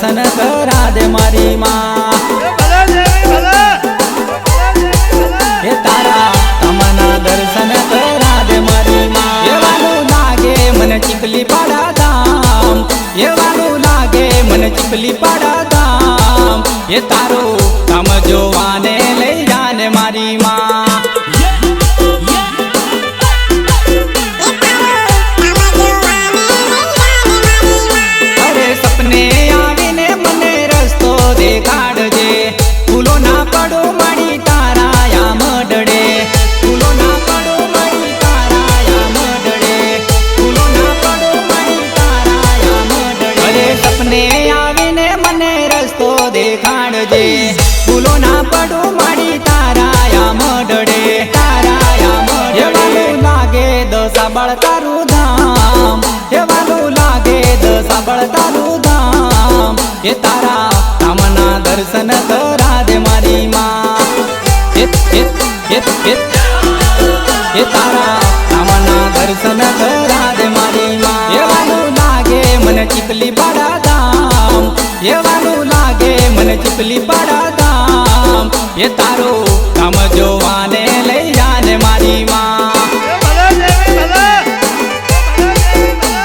દર્શન કરા દે મારી માં એ તારા તમના દર્શન કરા દે મારી માં એવાનું લાગે મને ચીપલી પાડા ધામ એવાનું લાગે મને ચીપલી પાડા ધામ એ તારું કામ જોવાને લઈ જાને મારી માં અરે સપને આવીને મને રસ્તો દેખાડજે ફૂલો ના પડો મારી તારા યા મડડે ફૂલો ના પડો મારી તારા યા મડડે ફૂલો ના પડો મારી તારા યા મડડે અરે સપને આવીને મને રસ્તો દેખાડજે ફૂલો ના પડો મારી તારા યા મડડે તારા યા મડડે એવાનું લાગે દસાબળ તારું ધામ એવાનું લાગે દસાબળ તારું ધામ એ તારા ધામના દર્શન કરા દે મારી માં એ તારા ધામના દર્શન કરા દે મારી માં એવાનું લાગે મને ચીપલી પાડા ધામ એવાનું લાગે મને ચીપલી પાડા ધામ એ તારું કામ જોવાને લઈ જાને મારી માં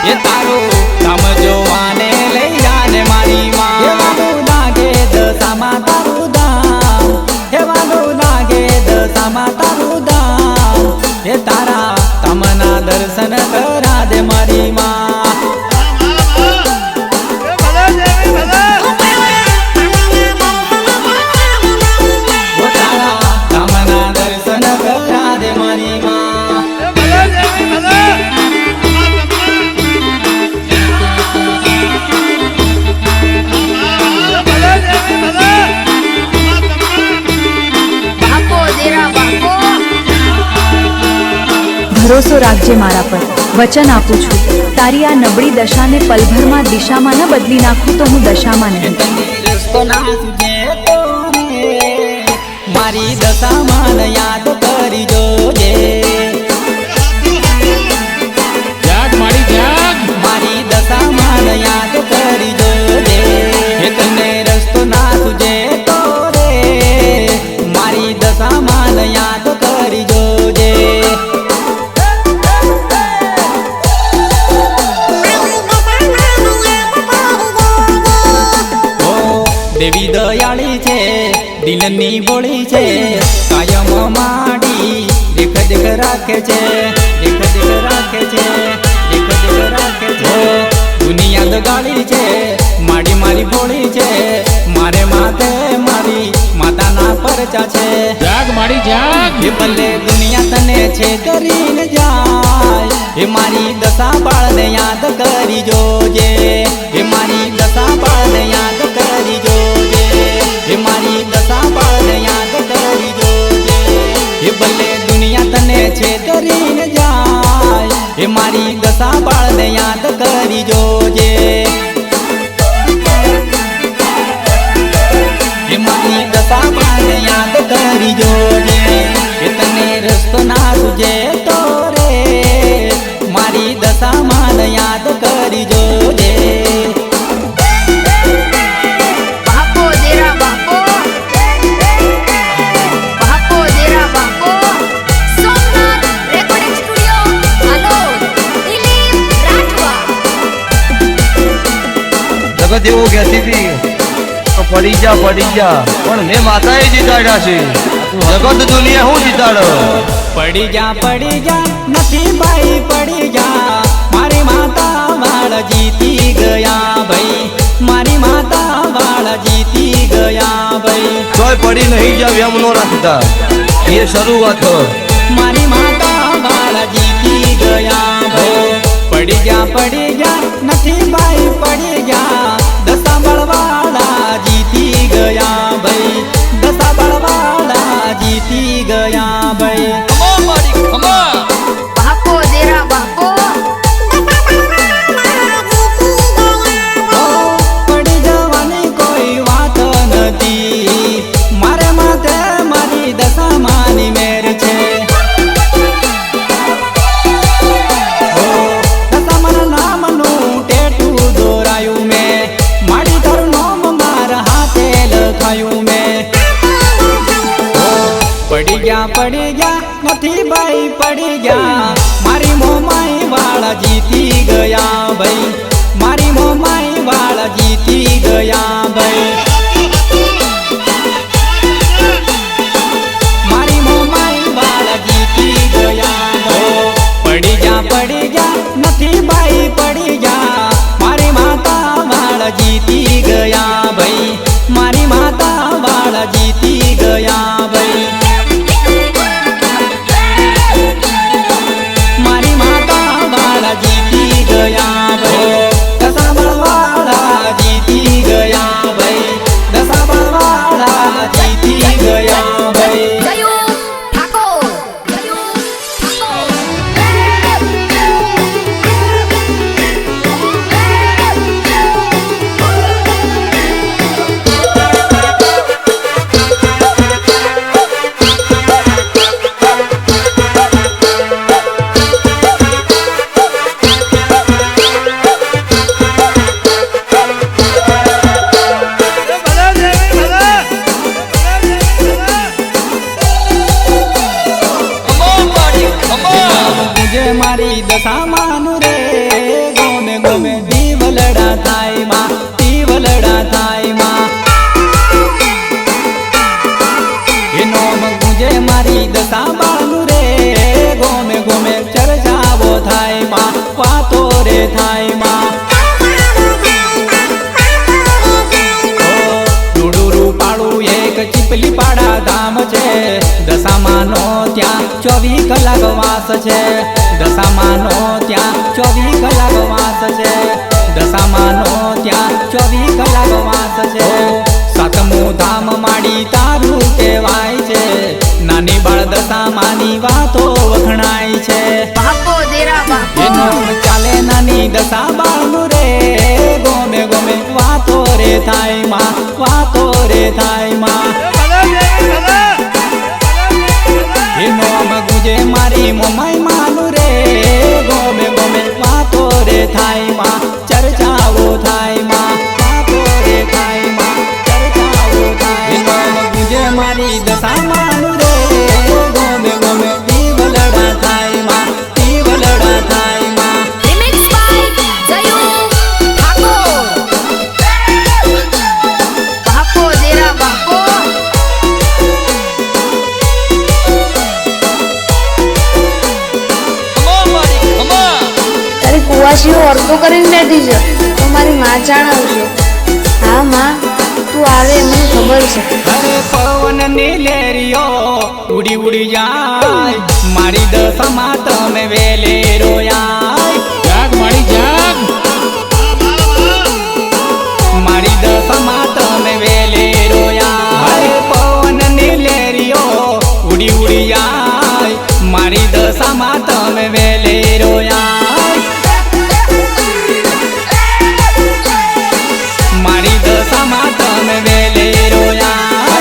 એ તારું કામ જોવાને લઈ જાને મારી માં એવાનું લાગે દશામાં તારું ધામ એવાનું લાગે દશામાં તારું ધામ એ તારા તમના દર્શન કરા દે મારી માં ભરોસો રાખજે મારા પર વચન આપું છું તારી આ નબળી દશાને પલભરમાં દિશામાં ન બદલી નાખું તો હું દશામાં નહીં મારી દશામાં યાદ કરી જોજે મારી દશામાં યાદ કરી જોજે તને રસ્તો ના સુજે તો રે મારી દશામાં યાદ કરી જોજે દેવી દયાળી છે દિલની બોળી છે કાયમ માડી દેખ દેખ રાખે છે દેખ દેખ રાખે છે દેખ દેખ રાખે છે દુનિયા દગાળી છે માડી મારી બોળી છે મારે માથે મારી માતાના પરચા છે જાગ માડી જાગ એ ભલે દુનિયા તને છે કરીને જાય એ મારી દશા બાળને યાદ કરી જોજે એ મારી દશા બાળને યાદ કરી જોજે એ મારી દશા બાળને યાદ કરી જોજે એ ભલે દુનિયા તને છે કરીને જાય એ મારી દશા બાળને યાદ કરી જોજે એ મારી દશા બાળને યાદ કરી જોજે એ તને રસ્તો ના સુજે તો રે મારી દશામાં યાદ કરી જોજે જગત એવું કહેતી હતી પડી જા પણ મેં માતાએ જીતાડ્યા છે જગત દુનિયા હું જીતાડો પડી જા નથી ભાઈ પડી જા મારી માતા વાળ જીતી ગયા ભાઈ મારી માતા વાળ જીતી ગયા ભાઈ કોઈ પડી નહીં જાવ એમ નો રાખતા એ શરૂઆત મારી માતા વાળ જીતી ગયા ભાઈ પડી જા નથી ભાઈ પડી જા દશા બળવાળા જીતી ગયા ભાઈ દશા બળવાળા જીતી ગયા ભાઈ પડી જવાની કોઈ વાત નથી મારે માથે મારી દશામાની મેર છે દશામાના નામનું ટેટુ દોરાયું મેં મારી ધરનો જીતી ગયા ભાઈ, મારી મોમાઈ વાળ જીતી ગયા ભાઈ, મારી મોમાઈ વાળ જીતી ગયા ભાઈ. પડી જા નથી બાઈ પડી જા, મારી માતા વાળ જીતી ગયા ભાઈ, મારી માતા વાળ જીતી ગયા ભાઈ, મારી માતા વાળ જીતી ગયા ભાઈ. દશાબળ વાળા જીતી ગયા ભાઈ, દશાબળ વાળા જીતી ગયા ભાઈ. મારી દશામાનું રે ગોમે ગોમે દીવલડા થાય માં, દીવલડા થાય માં, એનો ગુંજે મારી દશામાનું રે ગોમે ગોમે ચર્ચાઓ થાય માં, વાતો રે થાય માં. રૂડું પાડું એક ચીપલી પાડા ધામ છે, દશામાનો ત્યાં 24 કલાક વાસ છે, દશામાનો ત્યાં 24 કલાક વાસ છે, દશામાનો ત્યાં 24 કલાક વાસ છે. સાતમું ધામ માડી તારું કહેવાય છે, નાની બાળ દશામાની વાતો વખણાય છે. એનો ચાલે નાની દશા બાળનું રે ગોમે ગોમે વાતો રે થાય માં, વાતો રે થાય માં. એનો ગુજે મારી મોમાઈ માનું રે ગોમે ગોમે વાતો રે થાય માં, ચર્ચાઓ થાય માં, વાતો રે થાય માં, ચર્ચાઓ થાય. એનો ગુજે મારી દશા માનું રે ગોમે ગોમે દીવલડા થાય માં, દીવલડા થાય માં. કુવાસીઓ અડધો કરીને બેઠી છે તો મારી માં જાણવશે. હા માં તું આવે મને ખબર છે. અરે પવન ની લેરીઓ ઉડી ઉડી જાય, મારી દશામાં તમે વેલે રોયા. જાગ મારી જાગ, મારી દશામાં તમે વેલે રોયા. અરે પવન ની લેરીઓ ઉડી ઉડી જાય, મારી દશામાં તમે વેલે રોયા. મારી દશામાં તમે વેલે રોયા.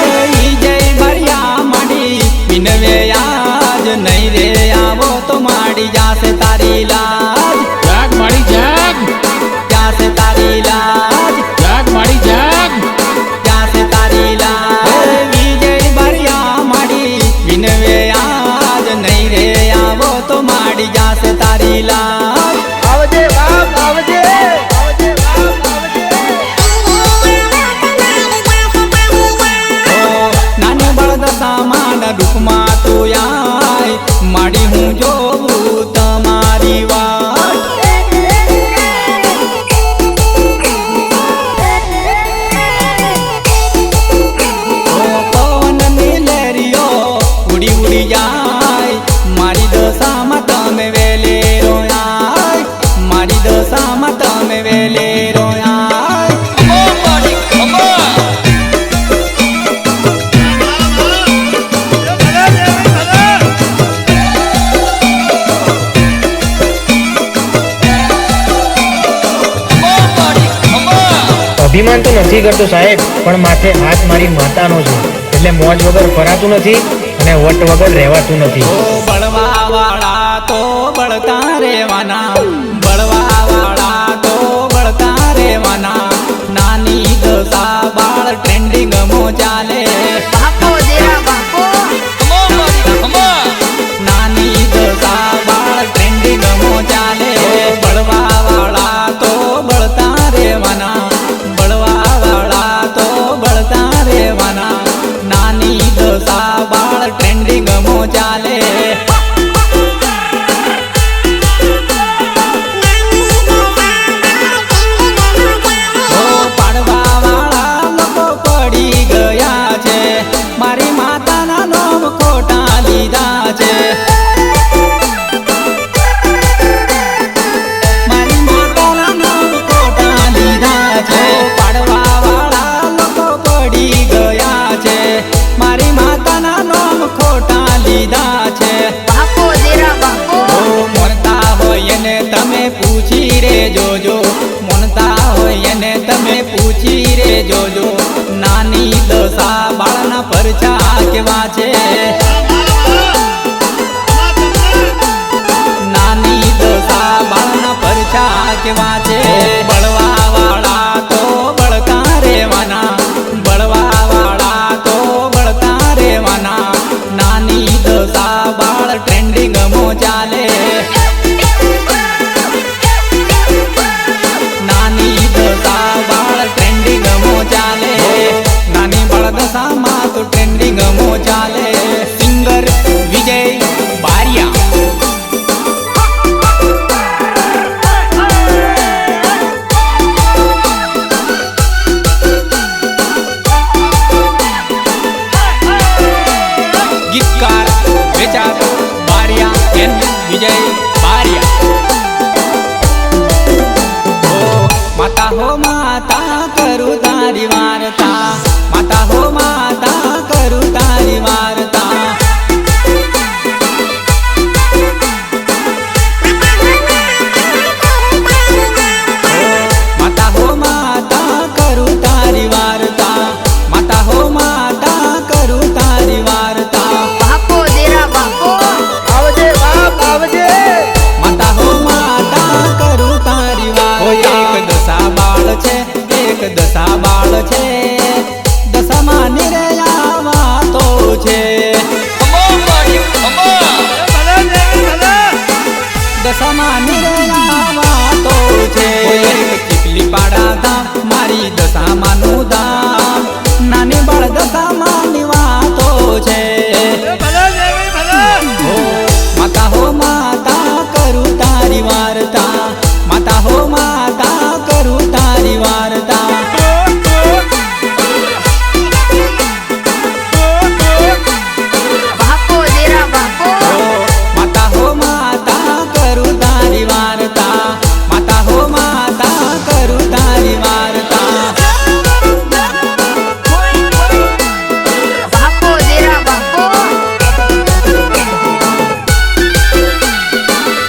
જય ભર્યા માડી વિનવે આજ નહીં રે આવો તો માડી જાશે તારી લાજ. જાગ માડી જાગ, જાશે તારી લાજ. જાગ માડી જાગ, જાશે તારી લાજ. વિજય ભર્યા માડી વિનવે આજ નહીં રે આવો તો માડી જાશે તારી લાજ. આવજે બાપ આવજે. દુઃખમાં તું આય માડી હું જોઉં તમારી વાત. પવન ની લેરીઓ ઉડી ઉડી જાય, મારી દશામાં તમે વેલે રોયા, મારી દશામાં તમે વેલે રોયા. અભિમાન તો નથી કરતો સાહેબ, પણ માથે હાથ મારી માતાનો છે એટલે મોજ વગર ફરાતું નથી અને વટ વગર રહેવાતું નથી. બળવા વાળા તો બળતા રેવાના, બળવા વાળા તો બળતા રેવાના. નાની દશા બાળ ટ્રેન્ડિંગ મો ચાલે, નાની દશા બાળ ટ્રેન્ડિંગ મો ચાલે. પૂછી રે જોજો, મનતા હોય એને તમે પૂછી રે જોજો. નાની દશા બાળના પરચા કેવા છે, નાની દશા બાળના પરચા કેવા છે. બળવા વાળા તો બળતા રેવાના, બળવા વાળા તો બળતા રેવાના. નાની દશા બાળ ટ્રેન્ડિંગ મો ચાલે, નાની દશા બાળ ટ્રેન્ડિંગ મો ચાલે. નાની બાળ દશામાં તો ટ્રેન્ડિંગ મો ચાલે. સિંગર વિજય બારિયા. ગીતકાર વેચાત બારિયા એન વિજય બારિયા. માતા હો માતા કરું તારી વાર્તા, માતા હો માતા કરું તારી વાર્તા. માતા હો માતા કરું તારી વાર્તા, માતા હો માતા કરું તારી વાર્તા. બાપો દેરા બાપો, આવજે બાપ આવજે. માતા હો માતા કરું તારી વાર્તા. એક દશા બાળ છે, એક દશા બાળ છે, દશામાં નિરયા વાતો છે. દશામાં નિરયા વાતો છે. એક ચીપલી પાડા ધામ મારી દશામાંનું ધામ, નાની બાળ દશામાંની વાતો છે. માતા હો માતા કરું તારી વાર્તા, માતા હો માતા કરું તારી વાર્તા. બાપો દેરા બાપો, માતા હો માતા કરું તારી વાર્તા, માતા હો માતા કરું તારી વાર્તા. બાપો દેરા બાપો,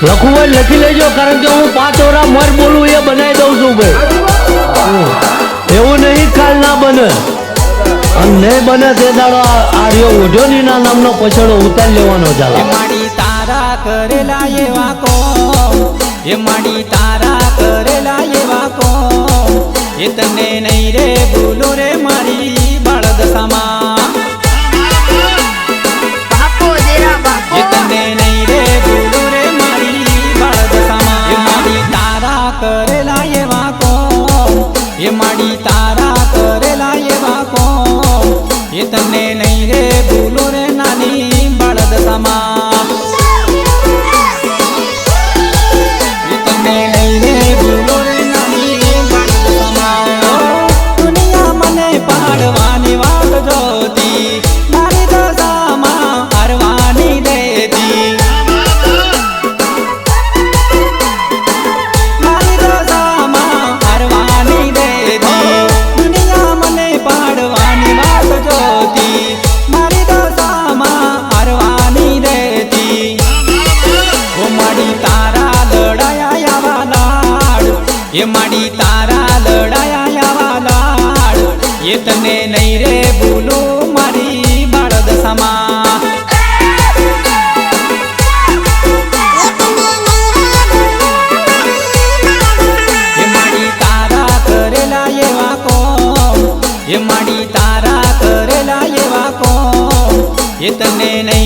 લખવું હોય લખી લેજો, કારણ કે હું 5 ઓરા મર બોલું એ બનાવી દઉં છું ભાઈ. એવું નહીં કાલ ના બને, અને નહીં બને તે દાડો આર્યો ઓઢોનીના નામનો પછડો ઉતારી લેવાનો એ ચાલે. માડી તારા કરેલા એવા કોમ, એ માડી તારા કરેલા એવા કોમ, એ તને નહીં રે ભૂલો રે મારી બાળ દશામાં. બાપો દેરા બાપો, એ તને નહીં રે ભૂલો રે મારી બાળ દશામાં. એ માડી તારા કરેલા એવા કોમ, એ માડી તારા કરેલા એવા કોમ, એ તને નહીં રે ભૂલો રે નાની બાળ દશામાં. એ તને નહીં રે ભૂલો રે નાની બાળ દશામાં. દુનિયા મને પાડવાની વાત જોતી, મારી દશામાં હારવાની દેતી. મારી દશામાં હારવાની દેતી. દુનિયા મને પાડવાની વાત જોતી, મારી દશામાં હારવાની દેતી. ઓ માડી તારા લડાયા આવા લાડ, એ માડી તારા લડાયા આવા લાડ, એ તને નહીં રે ભૂલો મારી બાળ દશામાં. એ માડી તારા કરેલા એવા કોમ, એ માડી તારા કરેલા એવા કોમ, એ તને નહીં